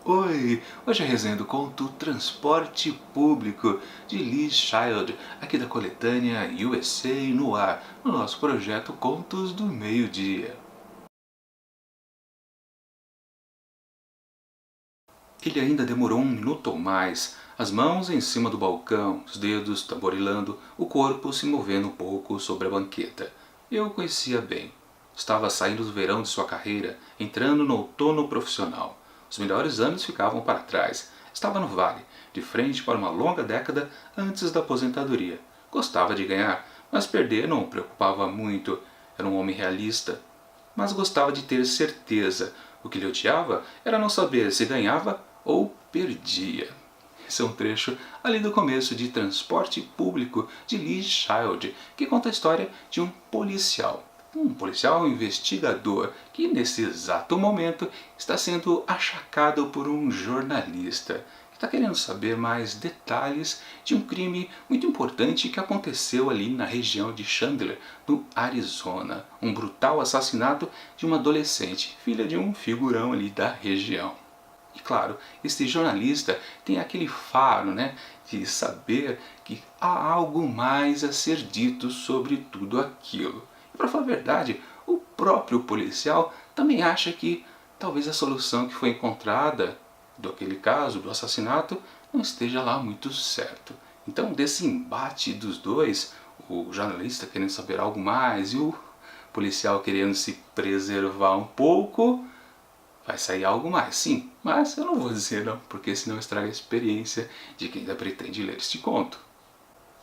Oi! Hoje a resenha do conto Transporte Público, de Liz Child, aqui da coletânea USA no ar, no nosso projeto Contos do Meio-Dia. Ele ainda demorou 1 minuto ou mais, as mãos em cima do balcão, os dedos tamborilando, o corpo se movendo um pouco sobre a banqueta. Eu o conhecia bem. Estava saindo do verão de sua carreira, entrando no outono profissional. Os melhores anos ficavam para trás. Estava no vale, de frente para uma longa década antes da aposentadoria. Gostava de ganhar, mas perder não o preocupava muito. Era um homem realista. Mas gostava de ter certeza. O que lhe odiava era não saber se ganhava ou perdia. Esse é um trecho ali do começo de Transporte Público, de Liz Child, que conta a história de um policial investigador, que nesse exato momento está sendo achacado por um jornalista, que está querendo saber mais detalhes de um crime muito importante que aconteceu ali na região de Chandler, no Arizona. Um brutal assassinato de uma adolescente, filha de um figurão ali da região. E claro, este jornalista tem aquele faro, de saber que há algo mais a ser dito sobre tudo aquilo. E para falar a verdade, o próprio policial também acha que talvez a solução que foi encontrada daquele caso, do assassinato, não esteja lá muito certo. Então, desse embate dos dois, o jornalista querendo saber algo mais e o policial querendo se preservar um pouco, vai sair algo mais, sim, mas eu não vou dizer não, porque senão estraga a experiência de quem ainda pretende ler este conto.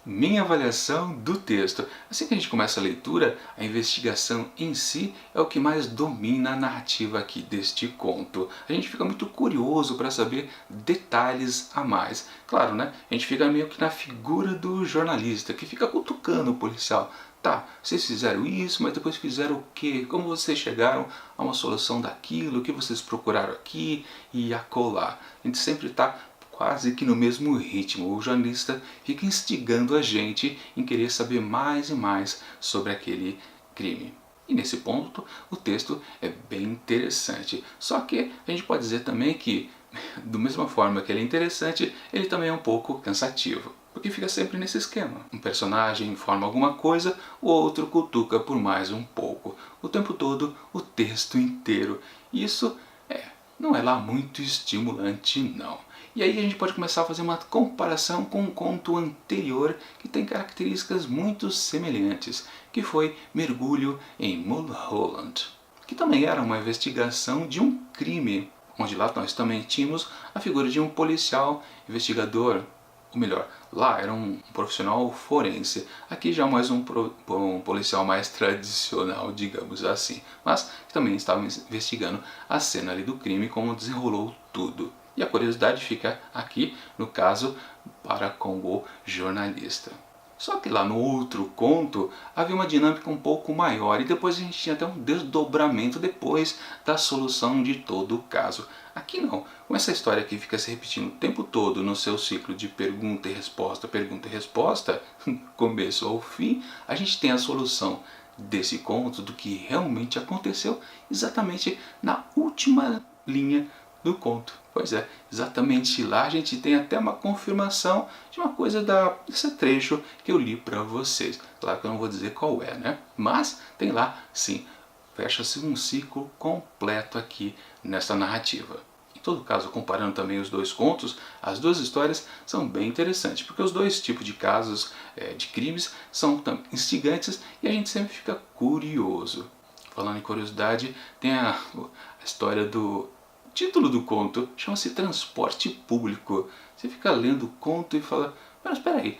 Minha avaliação do texto. Assim que a gente começa a leitura, a investigação em si é o que mais domina a narrativa aqui deste conto. A gente fica muito curioso para saber detalhes a mais. Claro, a gente fica meio que na figura do jornalista, que fica cutucando o policial. Tá, vocês fizeram isso, mas depois fizeram o quê? Como vocês chegaram a uma solução daquilo? O que vocês procuraram aqui e acolá? A gente sempre está quase que no mesmo ritmo. O jornalista fica instigando a gente em querer saber mais e mais sobre aquele crime. E nesse ponto o texto é bem interessante. Só que a gente pode dizer também que, da mesma forma que ele é interessante, ele também é um pouco cansativo. Porque fica sempre nesse esquema. Um personagem informa alguma coisa, o outro cutuca por mais um pouco. O tempo todo, o texto inteiro. E isso não é lá muito estimulante, não. E aí a gente pode começar a fazer uma comparação com um conto anterior que tem características muito semelhantes, que foi Mergulho em Mulholland, que também era uma investigação de um crime, onde lá nós também tínhamos a figura de um policial investigador, ou melhor, lá era um profissional forense, aqui já mais um policial mais tradicional, digamos assim, mas que também estava investigando a cena ali do crime, como desenrolou tudo. E a curiosidade fica aqui, no caso, para com o jornalista. Só que lá no outro conto havia uma dinâmica um pouco maior e depois a gente tinha até um desdobramento depois da solução de todo o caso. Aqui não, com essa história que fica se repetindo o tempo todo no seu ciclo de pergunta e resposta, começo ao fim, a gente tem a solução desse conto, do que realmente aconteceu, exatamente na última linha do conto. Pois é, exatamente lá a gente tem até uma confirmação de uma coisa desse trecho que eu li para vocês. Claro que eu não vou dizer qual é, mas tem lá, sim, fecha-se um ciclo completo aqui nessa narrativa. Em todo caso, comparando também os dois contos, as duas histórias são bem interessantes, porque os dois tipos de casos de crimes são instigantes e a gente sempre fica curioso. Falando em curiosidade, tem a história do título do conto, chama-se Transporte Público. Você fica lendo o conto e fala, mas espera aí,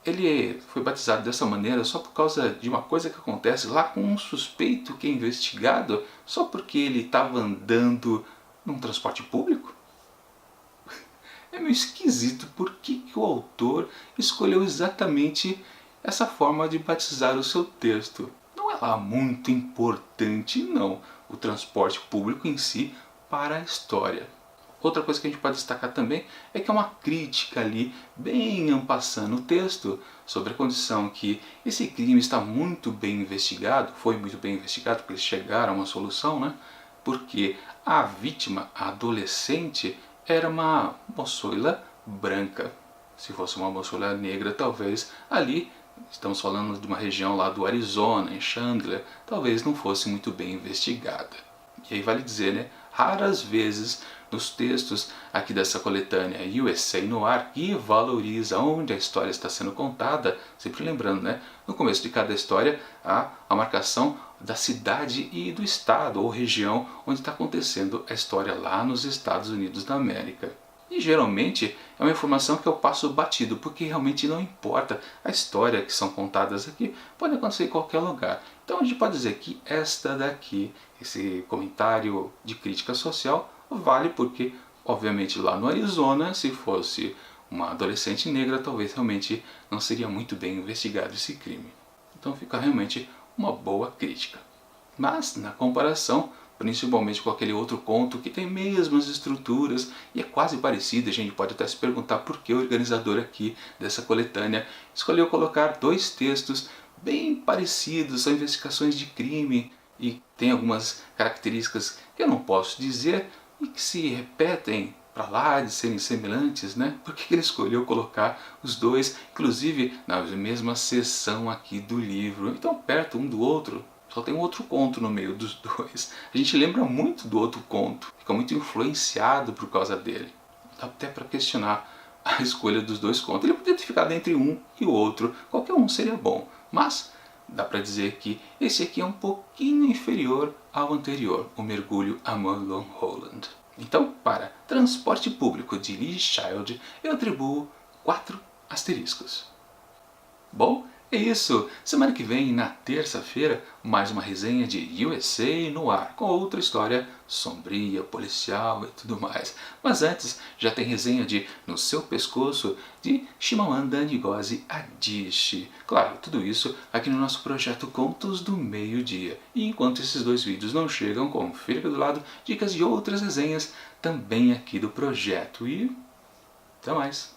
ele foi batizado dessa maneira só por causa de uma coisa que acontece lá com um suspeito que é investigado, só porque ele estava andando num transporte público? É meio esquisito. Por que o autor escolheu exatamente essa forma de batizar o seu texto? Não é lá muito importante, não, o transporte público em si para a história. Outra coisa que a gente pode destacar também é que é uma crítica ali, bem en passant no texto, sobre a condição que esse crime está muito bem investigado, foi muito bem investigado, porque eles chegaram a uma solução, porque a vítima, a adolescente, era uma moçoila branca. Se fosse uma moçoila negra, talvez ali, estamos falando de uma região lá do Arizona, em Chandler, talvez não fosse muito bem investigada. E aí vale dizer, né, raras vezes nos textos aqui dessa coletânea USA Noir, que valoriza onde a história está sendo contada, sempre lembrando, né, no começo de cada história há a marcação da cidade e do estado ou região onde está acontecendo a história lá nos Estados Unidos da América. E geralmente é uma informação que eu passo batido, porque realmente não importa a história que são contadas aqui, pode acontecer em qualquer lugar. Então a gente pode dizer que esta daqui, esse comentário de crítica social, vale porque, obviamente, lá no Arizona, se fosse uma adolescente negra, talvez realmente não seria muito bem investigado esse crime. Então fica realmente uma boa crítica. Mas, na comparação, principalmente com aquele outro conto que tem mesmas estruturas e é quase parecido, a gente pode até se perguntar por que o organizador aqui dessa coletânea escolheu colocar dois textos bem parecidos, são investigações de crime e tem algumas características que eu não posso dizer e que se repetem para lá de serem semelhantes, né? Por que ele escolheu colocar os dois, inclusive na mesma seção aqui do livro, então perto um do outro? Só tem um outro conto no meio dos dois. A gente lembra muito do outro conto, fica muito influenciado por causa dele. Dá até para questionar a escolha dos dois contos. Ele podia ter ficado entre um e o outro, qualquer um seria bom, mas dá para dizer que esse aqui é um pouquinho inferior ao anterior, O Mergulho a Long Holland. Então, para Transporte Público de Lee Child, eu atribuo 4 asteriscos. Bom, é isso. Semana que vem, na terça-feira, mais uma resenha de USA Noir, com outra história sombria, policial e tudo mais. Mas antes, já tem resenha de No Seu Pescoço, de Chimamanda Ngozi Adichie. Claro, tudo isso aqui no nosso projeto Contos do Meio-Dia. E enquanto esses dois vídeos não chegam, confira aqui do lado dicas de outras resenhas também aqui do projeto. E até mais!